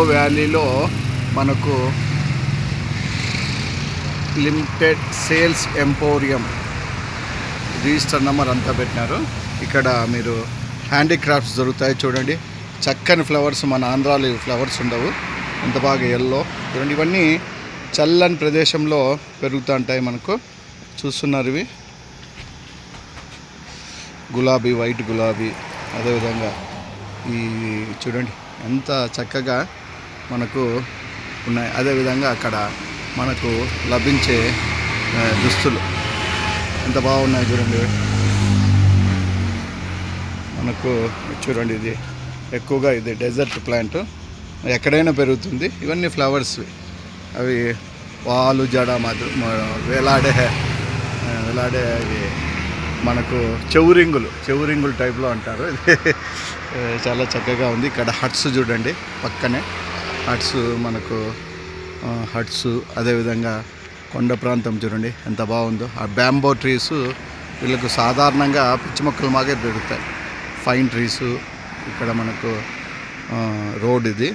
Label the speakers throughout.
Speaker 1: వ్యాలీలో మనకు limited sales emporium register number అంతా పెట్టినారు. ఇక్కడ మీరు హ్యాండీక్రాఫ్ట్స్ దొరుకుతాయి. చూడండి, చక్కని ఫ్లవర్స్, మన ఆంధ్రాలో ఫ్లవర్స్ ఉండవు, ఎంత బాగా ఎల్లో. చూడండి, ఇవన్నీ చల్లని ప్రదేశంలో పెరుగుతూ ఉంటాయి. మనకు చూస్తున్నారు, ఇవి గులాబీ, వైట్ గులాబీ. అదేవిధంగా ఈ చూడండి ఎంత చక్కగా మనకు ఉన్నాయి. అదేవిధంగా అక్కడ మనకు లభించే దుస్తులు ఎంత బాగున్నాయి చూడండి. మనకు చూడండి, ఇది ఎక్కువగా ఇది డెజర్ట్ ప్లాంట్, ఎక్కడైనా పెరుగుతుంది. ఇవన్నీ ఫ్లవర్స్, అవి వాలు జడ మాత్రం వేలాడే ఇవి మనకు చెవురింగులు టైప్లో అంటారు. ఇది చాలా చక్కగా ఉంది. ఇక్కడ హట్స్ చూడండి, పక్కనే హట్స్, మనకు హట్స్. అదేవిధంగా కొండ ప్రాంతం చూడండి ఎంత బాగుందో. ఆ బ్యాంబో ట్రీస్ వీళ్ళకు సాధారణంగా పిచ్చి మొక్కలు మాగే పెరుగుతాయి. Fine trees. ఇక్కడ మనకు రోడ్, ఇది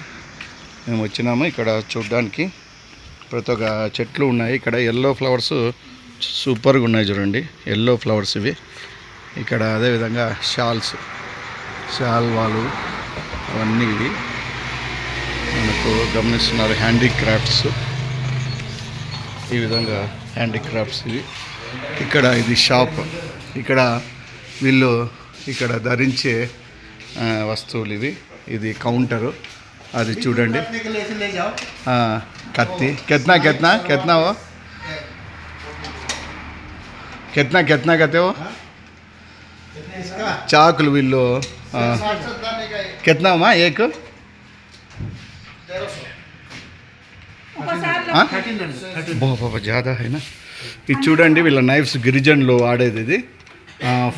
Speaker 1: మేము వచ్చినాము ఇక్కడ చూడడానికి. ప్రతి ఒక్క చెట్లు ఉన్నాయి. ఇక్కడ ఎల్లో ఫ్లవర్స్ సూపర్గా ఉన్నాయి చూడండి, ఎల్లో ఫ్లవర్స్ ఇవి. ఇక్కడ అదేవిధంగా శాల్వాలు అవన్నీ ఇవి మనకు గమనిస్తున్నారు. హ్యాండీక్రాఫ్ట్స్, ఈ విధంగా హ్యాండీక్రాఫ్ట్స్ ఇవి. ఇక్కడ ఇది షాప్, ఇక్కడ వీళ్ళు ఇక్కడ ధరించే వస్తువులు ఇవి. ఇది కౌంటరు, అది చూడండి. కత్తి కెత్నా ఓ కెత్నా కతే ఓ చాకులు వీళ్ళు కెత్నా అమ్మా ఏక్ బాబా జాదా అయినా. ఇది చూడండి, వీళ్ళ నైఫ్స్ గిరిజనులు వాడేది. ఇది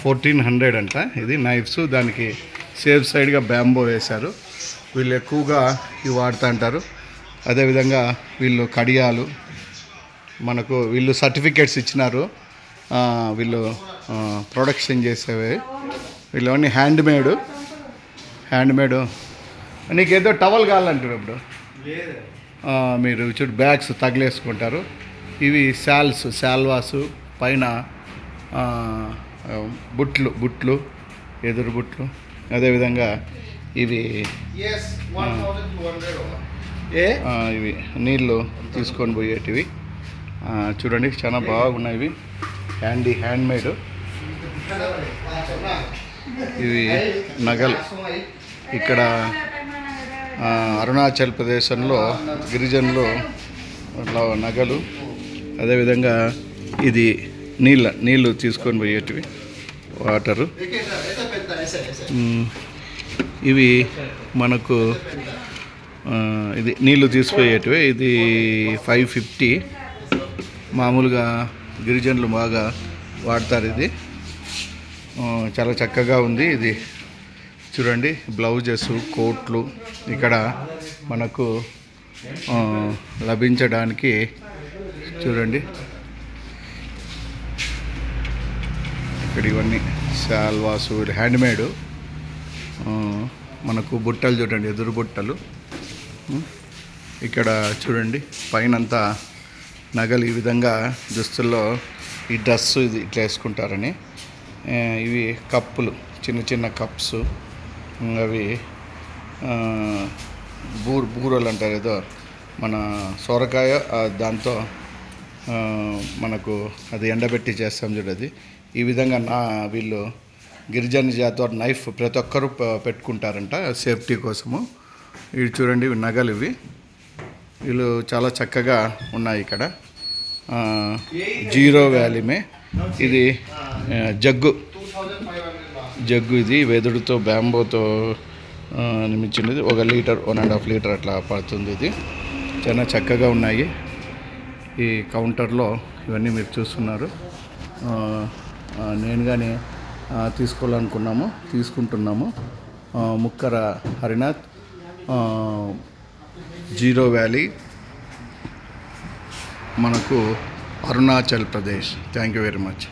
Speaker 1: 1400 అంట ఇది నైఫ్స్. దానికి సేఫ్ సైడ్గా బ్యాంబో వేశారు. వీళ్ళు ఎక్కువగా ఇవి వాడుతూ అంటారు. అదేవిధంగా వీళ్ళు కడియాలు, మనకు వీళ్ళు సర్టిఫికేట్స్ ఇచ్చినారు. వీళ్ళు ప్రొడక్షన్ చేసేవి. వీళ్ళు అన్నీ హ్యాండ్మేడ్. నీకేదో టవల్ కావాలంటారు ఇప్పుడు మీరు చూడు, బ్యాగ్స్ తగిలేసుకుంటారు. ఇవి శాల్వాసు, పైన బుట్లు, ఎదురు బుట్లు. అదేవిధంగా ఇవి ఇవి నీళ్ళు తీసుకొని పోయేటివి. చూడండి చాలా బాగున్నాయి ఇవి. హ్యాండ్మేడ్. ఇవి నగలు. ఇక్కడ అరుణాచల్ ప్రదేశంలో గిరిజనులు నగలు. అదేవిధంగా ఇది నీళ్ళు తీసుకొని పోయేటివి, వాటరు. ఇవి మనకు ఇది నీళ్ళు తీసిపోయేటివి. ఇది 550. మామూలుగా గిరిజనులు బాగా వాడతారు. ఇది చాలా చక్కగా ఉంది. ఇది చూడండి, బ్లౌజెస్, కోట్లు ఇక్కడ మనకు లభించడానికి. చూడండి ఇక్కడ ఇవన్నీ శాల్వాసు, హ్యాండ్మేడు. మనకు బుట్టలు చూడండి, ఎదురు బుట్టలు. ఇక్కడ చూడండి, పైనంతా నగలు. ఈ విధంగా దుస్తుల్లో ఈ డ్రెస్సు ఇది ఇట్లా వేసుకుంటారని. ఇవి కప్పులు, చిన్న కప్స్. అవి బూరలు అంటారు, ఏదో మన సొరకాయ దాంతో మనకు అది ఎండబెట్టి చేస్తాం చూడది. ఈ విధంగా వీళ్ళు గిరిజన జాతి నైఫ్ ప్రతి ఒక్కరూ పెట్టుకుంటారంట సేఫ్టీ కోసము. ఇవి చూడండి, ఇవి నగలు. ఇవి వీళ్ళు చాలా చక్కగా ఉన్నాయి. ఇక్కడ జీరో వ్యాలీమే. ఇది జగ్గు. ఇది వెదుడుతో, బ్యాంబోతో నిర్మించినది. 1 లీటర్ 1.5 లీటర్ అట్లా పడుతుంది. ఇది చాలా చక్కగా ఉన్నాయి. ఈ కౌంటర్లో ఇవన్నీ మీరు చూస్తున్నారు. నేను కానీ తీసుకుంటున్నాము. ముక్కర హరినాథ్, జీరో వ్యాలీ, మనకు Arunachal Pradesh. Thank you very much.